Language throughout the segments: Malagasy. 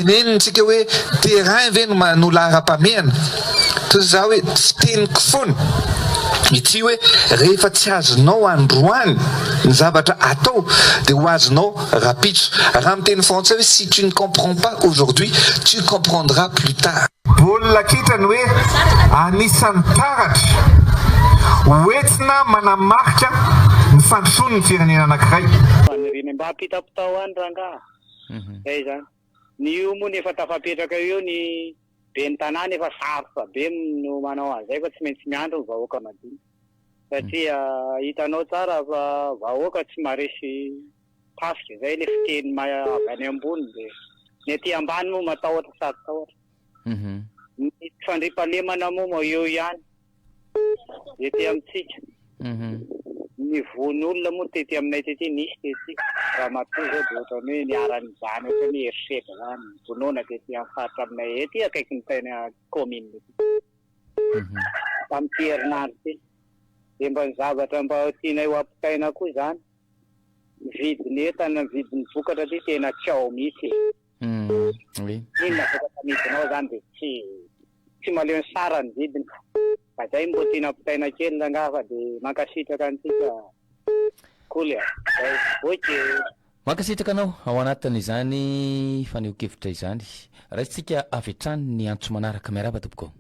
nenitsika hoe terrain ve no lara-pamehana toy za hoe tsy teniko foana ity hoe rehefa tsy azonao androany ny zavatra atao dia ho azonao rapitso. Raha amin'ny teny français hoe si tu ne comprends pas aujourd'hui tu comprendras plus tard. Baolina kitra ny hoe anisan'ny taratra hoentina manamarika ny fandrosoany ny firenena anankiray. Reny mba hampitapitao any rangaha zay zany ny io moa nefa tafapetraka eo ny be ny tanàna efa sarotra be no manao an'izay fa tsy maintsy miandro ny vahoaka madinika satria hitanao tsara fa vahoaka tsy maresy pasika zay le fiteny avy any ambony dia ny aty ambany moa matahotra sady tahotra. Ny fandriampahalemana moa eo ihany ety amintsika. Ny von'olona moa tety aminay tety nisy tety raha matoa zao dia ohatra hoe niaran'izany ohatra hoe eriseka zany vonoana tety amin'ny faritra aminay ety akaiky ny tena commune tamin'ity herinandro ty dia mba ny zavatra mba tianay ho ampitaina koa zany ny vidiny entana ny vidiny vokatra ty tena tsy ao mihitsy. Inona vokatra midinao zany dia tsy maleo ny sara ny vidiny fa zay mbo tiana ampitaina kely rangaha fa dia mankasitraka antsika koly zay oky. Mankasitraka anao ao anatin'izany faneho-kevitra izany raha isika avy hatrany ny antso manaraka miarahaba tompoko.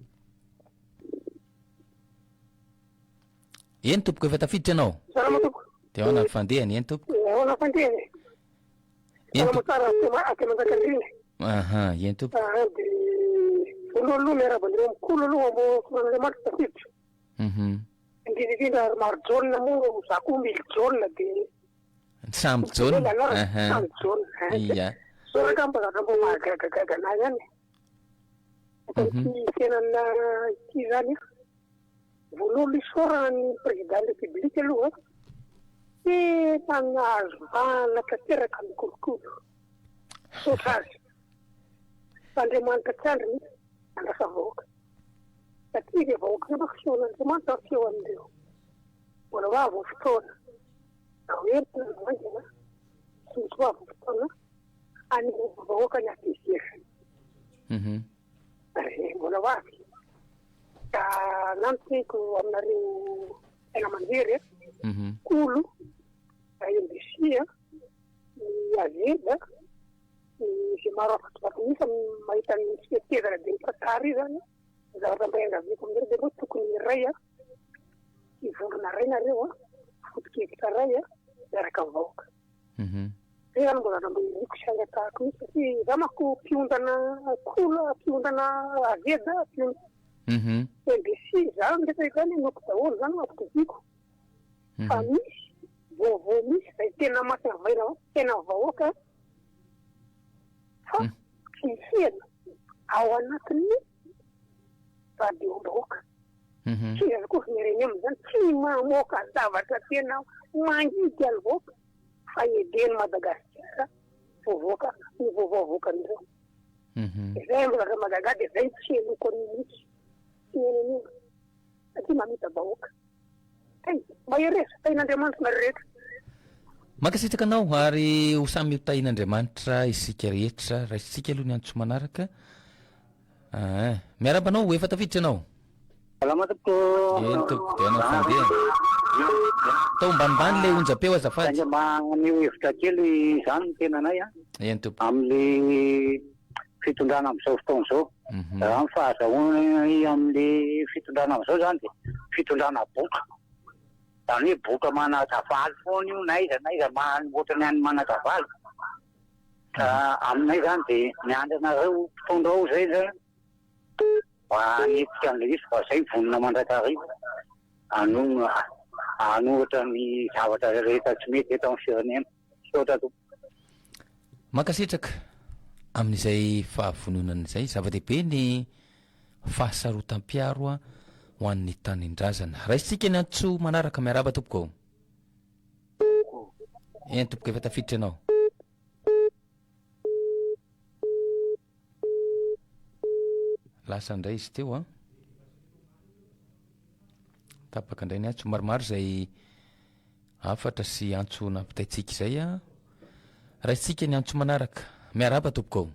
Eny tompoko efa tafiditra ianao dia ahoana ny fandehany eny tompoko? Ahoana fandehany? Aha, eny tompoko. Voalohany miarahaba an'ireo mikolo aloha Andriamanitra tafiditra. Indrindra ary maro jaune moa za koa mily jaune dia samby jaune. Samby jaune. Iya. Soraka mba mbo mahagagagana ihany. Ity fiainana ity zany voalohany isorana ny président de république aloha dia nahazo vanaka teraka ny kolokolo. Sotra azy. Andriamanitra tsandriny andrasa vahoaka. Satria dia vahoaka na fisehoan'Andriamanitra ny feo amin'ireo. Mbola ho avy ny fotoana. Na hoentina ny maingana sy misy ho avy ny fotoana anivony vahoaka ny APCF. Mbola ho avy. Ka nantiko aminareo aina mandery kolo MBC ny Aveda sy maro afatopatomisy mahita ny fietezana dia mitratary zany zavatra mbaengaviko amin'ireo dia mbo tokony ray ivondrona ray nareo foto-kevitra ray miaraka amin'ny vahoaka. Zay zany mbo zana mbo iriko sainga tahako misy satria za mako mpiondana kola mpiondana Aveda MBC zany ndraiky zany noko daholo zany afokoziko fa misy vaovao misy zay tena masina vaina tena vahoaka fa tsy hena ao anatin'ny radio-bahoaka. Tsy azy koa mireny amin'izany tsy mamoaka zavatra tena mangidy any vahoaka fa edeny Madagasikara voavoaka ny vaovao voakan'ireo. Zay mbola Madagasikara dia zay tsy henoko any mihitsy tsy henan'io satria mamita bahoaka. Mba iresa tain'Andriamanitra na rehetra. Mankasitraka anao ary ho samy tain'Andriamanitra isika rehetra raha isika aloha ny antso manaraka. Miarahaba anao efa tafiditra anao? Salama tompoko. Eny tompoko dia anao fandehany. Tao mbanimbany le onjam-peo azafady. Maneo hevitra kely zany ny tenanay eny tompoko amin'ny fitondrana amin'izao fotoana izao. Raha ny fahazahoana amin'ny fitondrana amin'izao zany dia fitondrana boka. Zany hoe boka manadavaly foana io na iza ohatrany any manadavaly. Aminay zany dia miandry anareo mpitondra ao zay zany anetika amin'ilay izy fa zay vonona mandrakariva anohatra ny zavatra rehetra tsy mety eto amin'ny firenena. Sotra tompoko. Mankasitraka amin'izay fahavononan'izay zava-dehibe ny fahasarotam-piaro ho an'ny tanindrazana. Raha isika ny antso manaraka miarahaba tompoko. Eny tompoko efa tafiditra ianao? Lasa indray izy teo tapaka indray ny antso maromaro izay afatra sy antso nampitaitsika izay raha isika ny antso manaraka miarahaba tompoko.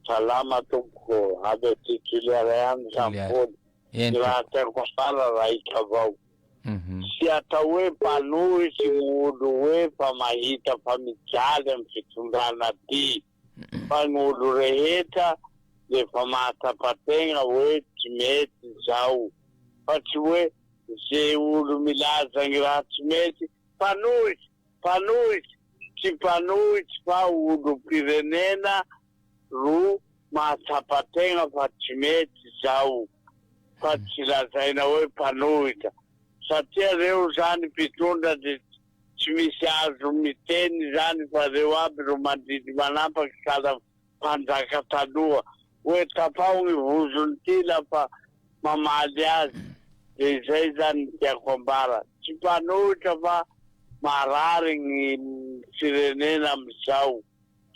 salama tompoko aby titulaire ihany sampony raha tiako sara raha hita avao sy atao hoe mpanohitsy gn'olo hoe fa mahita fa mijaly amy fitondrana ty fa gn'olo rehetra le fa mahatapategna hoe tsy mety zao fa tsy hoe ze olo milaza gny raha tsy mety mpanohitsy tsy mpanohitsy fa olo pirenena ro mahatapategna fa tsy mety zao fa tsy lazaina hoe mpanohitra satria reo zany mpitondra de tsy misy azo miteny zany fa reo aby ro mandridy manampaky kala mpanjaka taloha hoe tapao gny vozony ty lafa mamaly azy de zay zany tiako ambara tsy mpanohitra fa marary gny firenena amizao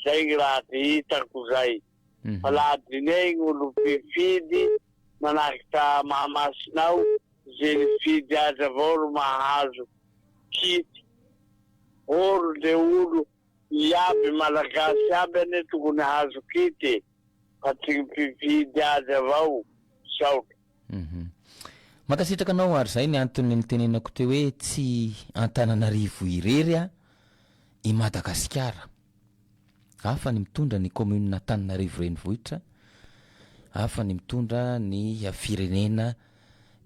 zay gny raha ty hitako zay fa laha dinay gn'olo mpifidy manahaky ta Mahamasinao ze nifidy azy avao ro mahazo kity oro le olo iaby malagasy aby ane tokony hazo kity fa tsy mpifidy azy avao saotra makasitraka anao ary zay ny antony nitenenako teo hoe tsy Antananarivo irery a i Madagasikara hafa ny mitondra ny commune Antananarivo renivohitra hafa ny mitondra ny firenena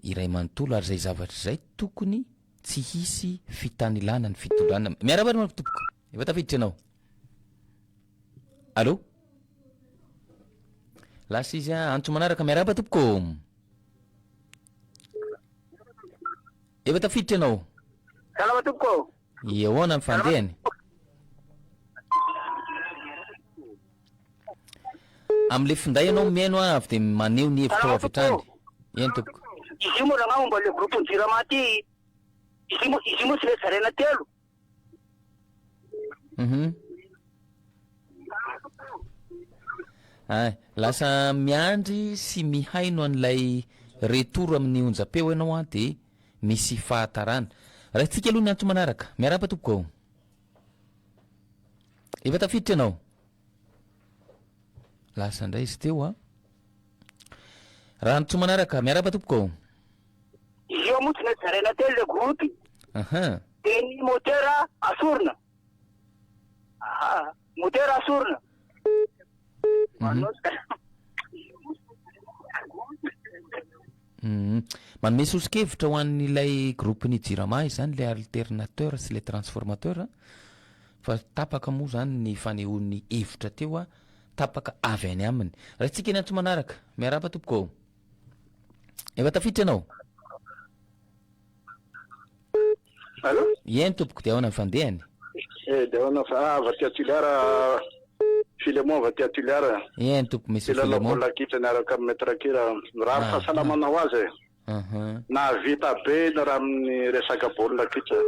iray manontolo ary zay zavatra zay tokony tsy hisy fitanilana ny fitondrana miarabary manao tompoko efa tafiditra anao allo lasa izy antso manaraka miaraba tompoko efa tafiditra anao salama tompoko ahoana mifandehany amle finday anao miaino avy de maneho ny hevitra ao avetrany eny tompoko izy moa raha momba le groupe ny Jirama ty izy moa tsy le zaraina telo lasa miandry sy mihaino an'ilay retour amin'ny onjam-peo ianao a de misy fahatarana raha tsika aloha ny antso manaraka miaraba tompoko efa tafiditra ianao lasa ndray izy teo a raha antso manaraka miaraba tompoko izy io moa tsy le zaraina telo le groupe de ny moteur asorina moteur asorina manome sosikevitra ho an'ilay groupe ny Jirama izany le alternateur sy le transformateur fa tapaka moa zany ny fanehoan'ny hevitra teo a tapaka avy any aminy raha tsika ny antso manaraka miaraba tompoko efa tafiditra anao allo eny tompoko de ahoana mifandehany de ahoana fa vatiatulaire Filemon vatiatulaire eny tompoko misy Filemon la kitra niaraka amin'ny maître kira raha fahasalamana ho azy na vita be na raha amin'ny resaka baolina kitra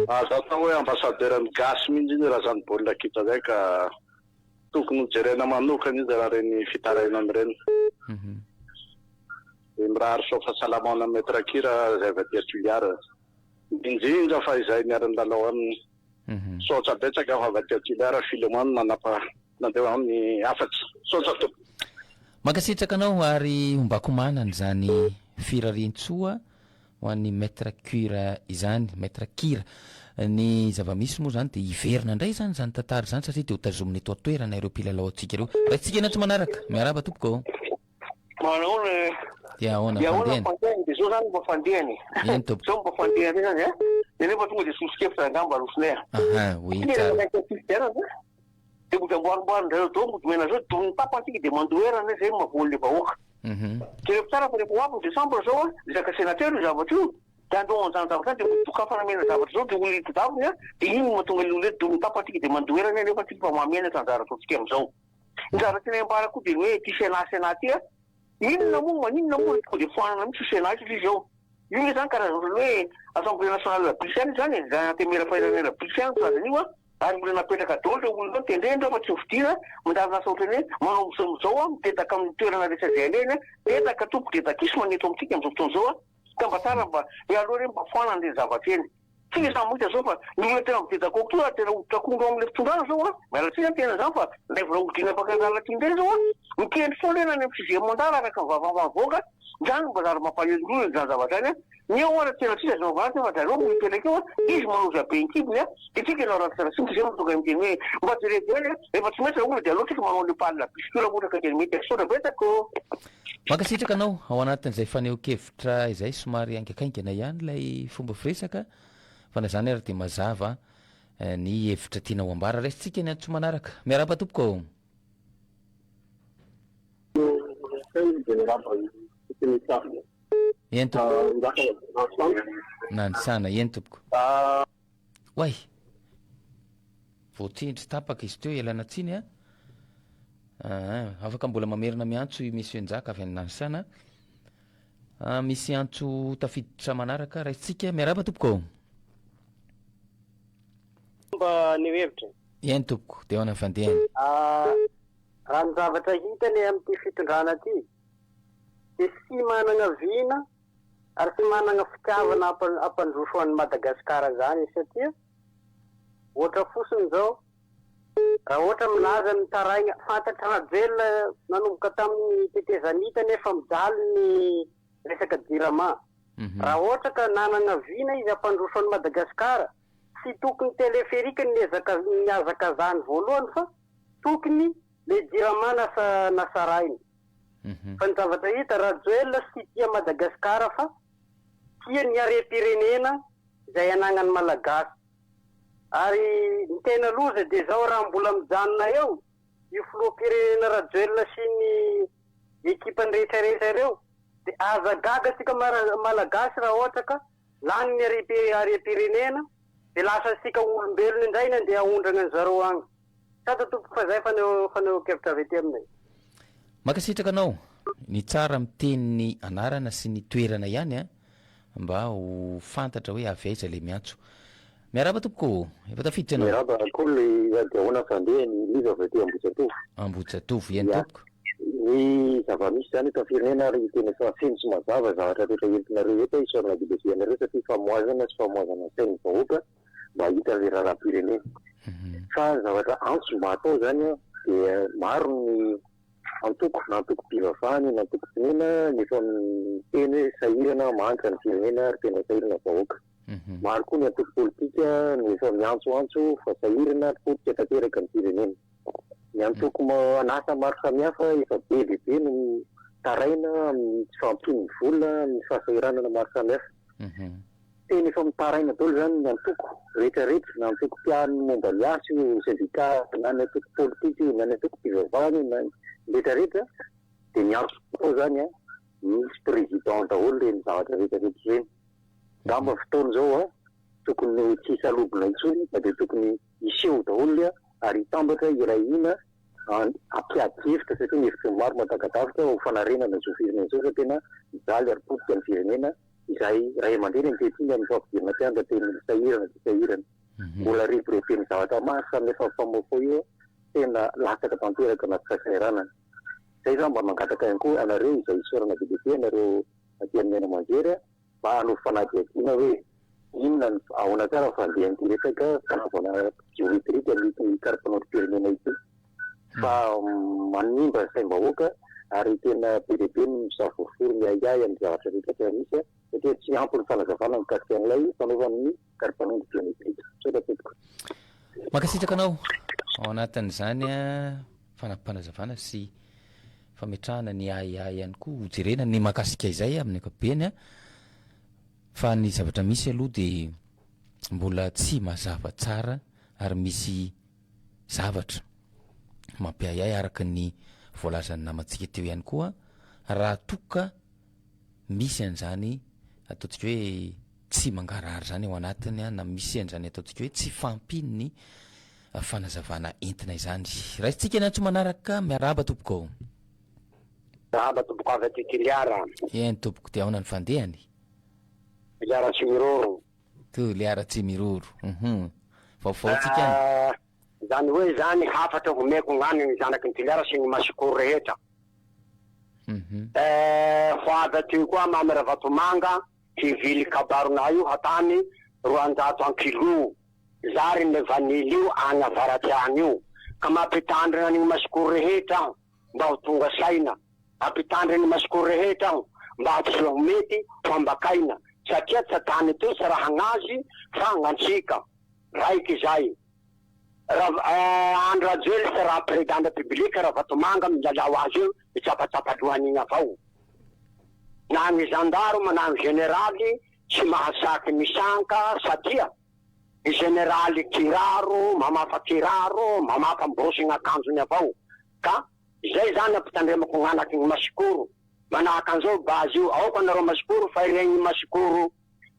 aza atao hoe ambassadeur ny gasy mihitsy izy raha zany baolina kitra zay ka tokony hojerena manokana izy raha reny fitaraina am'ireny de mirahary so fahasalamana amin'ny maître kira zay vatiatulaire indrindra fa izay niarany lalao aminy sotra betsaka fa vatiatulaire Filemon manapa nandeha amin'ny afatsy sotra to makasitraka anao ary ombako manany zany firarentsoa ho an'ny maître kira izany maître kira ny zava-misy moa zany de iverina indray zany tantara zany satria de ho tazominy eto atoerana ireo mpilalao atsika ireo raha tsika natso manaraka miaraba tompoko dia ahoana fandehany de zao zany mba fandehany eny tompoko zao mba fandehany zany de nefa tonga de sosikevitra angamba rosonay oui tsara de mbola amboarimboarin-dreo to mbola mena zao tony tapatsika de mandoerana zay mavoly le vahoaka de rehefa tsara fa rehefa ho avy Desambre zao a zaka sénateur io zavatra io de androany zany zavatra zany de mitoka fanamena zavatra zao de olo hitadaviny a de iny mahatonga le olo tony tapatsika de mandoerana nefa tsika fa mamena tanjara totsika amizao ny zavatra tena ambara koa de hoe ty sénat ty a inona moa tonga de foanana mitsy sénat izy zao io nge zany karazana hoe assemblée nationale republicaine zany zany antemera firenena republicaine zany io a ary mbola napetraka daholo olo zao tendrendra fa tsy hovidira mandarina asa ohatrany hoe manao mizao a mitetaka amin'ny toerana rehetra zay aleny a tetaka tompo de takisy maneto amintsika am'izao fotoana zao a ka mba tsara mba aloha reny mba foanany le zavatra eny tsika samy moita zao fa nona tena mipetako koa tena takondro am'le fitondrana zao a mialatsika tena zao fa lay vola odina mpakangalatin-tena zao a mikendry foana ena ny fizemondrara araka mivavamavoaka zany mba zary mampahezondrona zany zavatra any a ny eo ana tena tsika zao vana tena zao mipelaka eo a izy manoza be nkibony a de tsika ianao ratsaratsika zay mitoka miteny hoe mba jerety eny a efa tsy maintsy raha olona de aleo tsika manao le palina pistola motraka teny mety asotra betako mankasitraka anao ao anatin'izay faneo-kevitra izay somary angakaingana ihany lay fomba firesaka fa na zany ary de mazava ny hevitra tianao ambara raisitsika ny antso manaraka miaraba tompoko eny tompoko nanisana eny tompoko way voatsindry tapaka izy teo elana tsiny a afaka mbola mamerina miantso misy enjaka avy any nanisana misy antso tafiditra manaraka raisitsika miaraba tompoko mba ny hevitra eny tompoko de hoana fandehany raha ny zavatra hitany amin'ity fitondrana aty de sy manana vina ary sy manana fitiavana ampandroso an'ny Madagasikara zany satria ohatra fosiny zao raha ohatra milaza ny taraigna fantatra rajelona nanomboka tamin'ny tetezanita nefa mijaly ny resaka jirama raha ohatra ka nanana vina izy ampandroso an'ny Madagasikara sy tokony teleferika ny azakazany voalohany fa tokony le jirama nasarainy fa ny zavatra hita rajelona sy tia Madagasikara fa tia ny are-pirenena izay anagnany malagasy ary ny tena loza de zao raha mbola mijanona eo io filoham-pirenena rajelona sy ny ekipany rehetrarehetra reo de aza gaga tsika malagasy raha ohatra ka lany ny are-pirenena de lasa sika olombelona indray na ndeha aondrana ny zareo agny sady tompoko fa zay faneo-kevitra avy ety aminay makasitraka anao ny tsara miteny anarana sy ny toerana ihany a mba ho fantatra hoe avy aiza le miantso miaraba tompoko efa tafiditra anao miaraba koly adahona fandeha ny liva avy ety Ambohijatovo eny tompoko ny zava-misy zany eto firenena ary tena fa feno sy mazava zavatra rehetra entinareo eto isorana bibezianareo satria famoazana sy famoazana sainy vahoaka mba hita le raharam-pirenena fa zavatra antso mba atao zany a de maro ny antoko na antoko-pivavahany na antoko-pinena nefa teny hoe sahirana manitra ny firenena ary tena sahirana vahoaka maro koa ny antoko politika nefa miantsoantso fa sahirana politika tanteraka ny firenena ny antoko anasa maro samihafa efa be lehibe no taraina amin'ny tsy fampiny vola amin'ny fahasahiranana maro samihafa tena efa mitaraina daholo zany ny antoko rehetrarehetra na antoko mpiany momba ny asy io syndicat na ny antoko politika io na ny antoko mpivavahany na rehetrarehetra de miantso ao zany a misy président daholo reny zavatra rehetrarehetra reny ngamba fotoana zao a tokony tsy salobona intsony fa de tokony iseho daholo ary hitambatra irahina ampiady-hevitra satria ny hevitra maro mahatakatavitra ho fanarenana zao firenena zao fa tena mijaly ary politika ny firenena izay ray aman-dreny ankehitriny amin'ny fampidirana tiandra teny sahirana sy sahirana mbola reporeteny zavatra maro samihafa famofo io tena lasaka tanteraka anaty fahasahiranana zay zany mba mangataka ihany koa anareo izay isorana bibete anareo aty amin'ny aina manjery mba hanao fanadihadiana hoe inona ny ahoana tsara fandehan'ity resaka fanaovana juridique amin'ny karapanao-pirenena ity fa manimba saim-bahoaka ary tena be lehibe ny misavofory miayay amin'ny zavatra rehetra misy satria tsy ampy ny fanazavana mikasika an'ilay fanaovan'ny karapanao-pirenena soda tetiko makasitraka anao ao anatin'izany a fanampanazavana sy fametrahana ny ayay ihany koa hojerena ny makasika izay amin'ny ankapobeny a fa ny zavatra misy aloha de mbola tsy mazava tsara ary misy zavatra mampiayay araka ny voalazany namantsika teo ihany koa raha toka misy an'izany ataontsika hoe tsy mangarahary zany ao anatiny a na misy an'izany ataontsika hoe tsy fampiny ny fanazavana entina izany raha isitsika ny antso manaraka miaraba tompoko Raba tompoko avy aty Tiliara. Eny tompoko de ahoana ny fandehany Tiliara tsy miroro. To liara tsy miroro. Vaovaotsika zany hoe zany hafatra homeko ngany ny zanaky ny Tiliara sy ny masikoro rehetra. Ho avy aty koa Mamera Vatomanga hivily kabarona io hatany roanjato ankilo zary le vanily io agny avaratsy agny io ka mampitandrina ny masikoro rehetra aho mba ho tonga saina ampitandriny masikoro rehetra aho mba tsy ho mety fambakaina satria tsy atany teo tsy raha gnazy fa gn'antsika raiky zay andro ajo ely sy raha président de publique raha vatomanga milalao azy eo itsapatsapalohan'igny avao na ny gendarme na ny generaly tsy mahasaky misanka satria ny generaly kiraro mamafa mbosy gn'akanjony avao ka zay zany ampitandremako gn'anaky ny masikoro manahaky an'izao bazy io aoka anareo masikoro fa iregny masikoro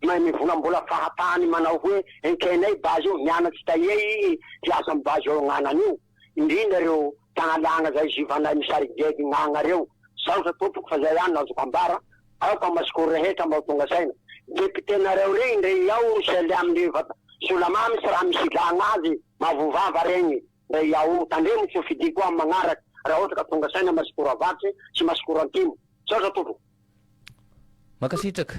mivolambola fahatany manao hoe enkenay bazy io mianatsy taie tiasa amy bazy eo gn'anany io indrindra reo tagnalagna zay zivanay misarigegy gn'agna reo saotra tompoko fa zay ihany nazoko ambara aoka masikoro rehetra mba ho tonga saina deputenareo regny ndre iaho sely amin'ny solamamy sy raha misy ilagna azy mavovava regny ndre iaho tandremo tsy ho fidiko amy magnaraky raha ohatra ka tonga saina masikoro avatsy sy masikoro antimo saotra tompoko makasitraka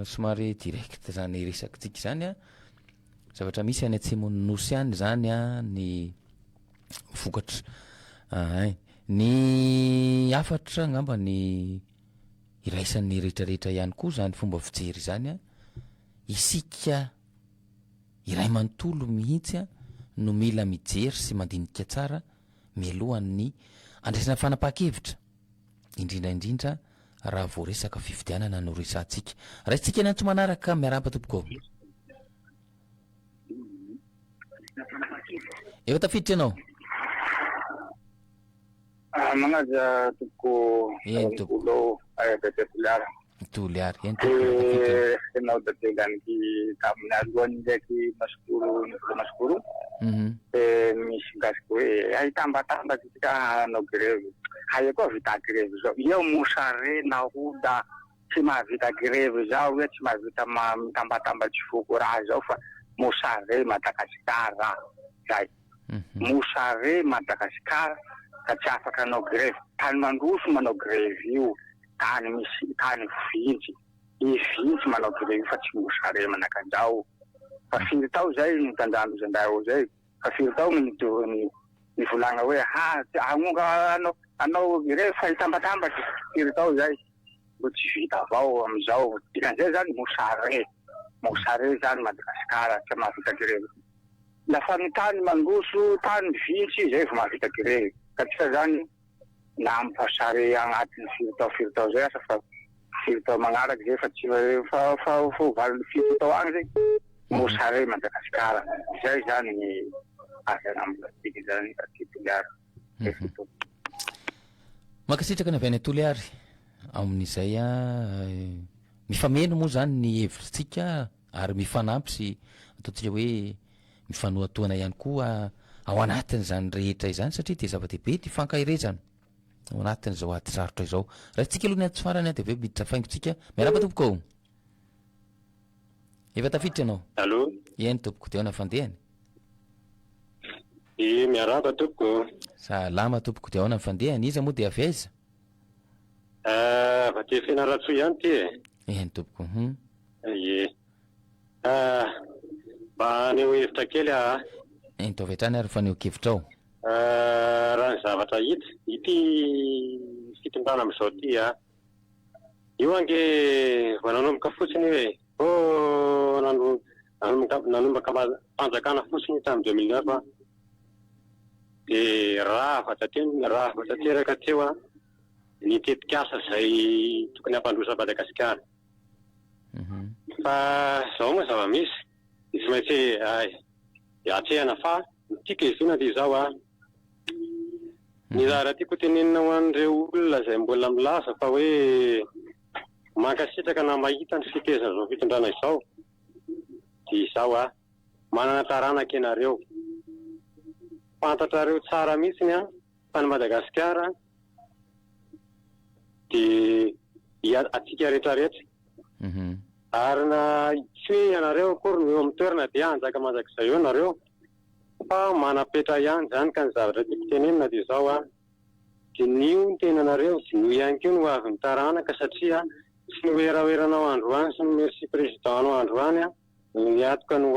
somary direct zany resakitsika zany a zavatra misy any atsimony nosy any zany a ny vokatra ny afatra ngamba ny iraisan'ny rehetrarehetra ihany koa zany fomba fijery zany a isika iray manontolo mihitsy a no mila mijery sy mandinika tsara mialohan'ny andraisana fanapaha-kevitra indrindraindrindra raha voaresaka fifidianana no resantsika raisitsika any antso manaraka miarahaba tompoko efa tafiditra ianao manaja tompoko eny tompoko toliara toliary eny enao da teganyky taminy alohany ndraiky masikoro misy gasiko hoe ahitambatambaky tsika anao grevy haia koa vita grevy zao eo mosare na oda tsy mahavita grevy zao hoe tsy mahavita mitambatambatsy foko raha zao fa mosare Madagasikara zay mosare Madagasikara ka tsy afaka anao grevy tany mandroso manao grevy io tany misy tany vintsy ivintsy manao grevy fa tsy mosare manakanjao fa firy tao zay mitandrando zandao zay fa firy tao ny volagna hoe agnonga anao grevy fa hitambatambaky firy tao zay mbo tsy vita avao amizao dikan'izay zany mosare zany Madagasikara tsy mahavita grevy lafa ny tany mandroso tany vintsy zay fa mahavita grevy ka tsika zany na ampasare agnatin'ny firy tao zay asa fa firy tao magnaraky zay fa tsy fa valo fito tao agny zay mosare Madagasikara zay zany ny azanambolatiky zany toliara makasitraka ny avy any toliary amin'izay a mifameno moa zany ny hevitritsika ary mifanampy sy ataotsika hoe mifanoatoana ihany koa ao anatin' zany rehetra izany satria de zava-dehibe ty fankahirezana ao anatin'izao ady sarotra izao raha tsika aloha ny aty farany a de ve miditra faingotsika miaraba tompoko efa tafiditra ianao allo eny tompoko de ao nafandehany miaraba tompoko salama tompoko de ao nafandehany iza moa de avy aiza va ty fianaratsoa ihany ty eny tompoko mba neo hevitra kely eny to avy hatrany ary fa neo kevitrao raha ny zavatra hita ity fitondrana am'izao ty io ange vananomboka fotsiny hoe nanomboka fanjakana fotsiny tamin'ny 2009 de raha vatateraka teo ny tetikasa zay tokony hampandrosa Madagasikara fa zao moa zava-misy isy maintsy atsehana fa tika izona de zao ny raha tiako tenenina ho an'ireo olona zay mbola milasa fa hoe mankasitraka na mahita ny fitezana zao fitondrana izao de izao manana taranaka ianareo fantatrareo tsara mihitsiny fa ny Madagasikara de atsika rehetrarehetra ary na tsy hoe ianareo akory eo amin'ny toerana de anjaka manjak'izay eo nareo fa manapetra ihany zany ka ny zavatra tiako tenenina de zao de nio ny tenanareo sy nio ihany keo no avy ny taranaka satria sy ny oeraoeranao androany sy ny merci président anao androany Niatoko no